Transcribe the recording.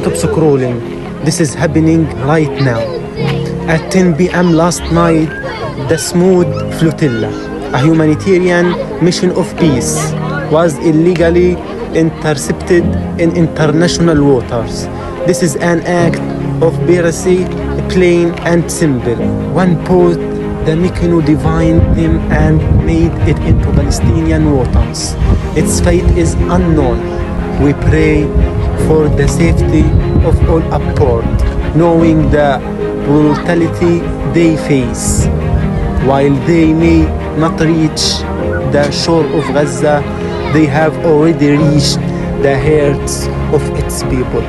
stop scrolling. This is happening right now. At 10 p.m. last night, the sumud flotilla, a humanitarian mission of peace, was illegally intercepted in international waters. This is an act of piracy, plain and simple. One boat, the Mikino divined him and made it into Palestinian waters. Its fate is unknown. We pray for the safety of all aboard, knowing the brutality they face. While they may not reach the shore of Gaza, they have already reached the hearts of its people.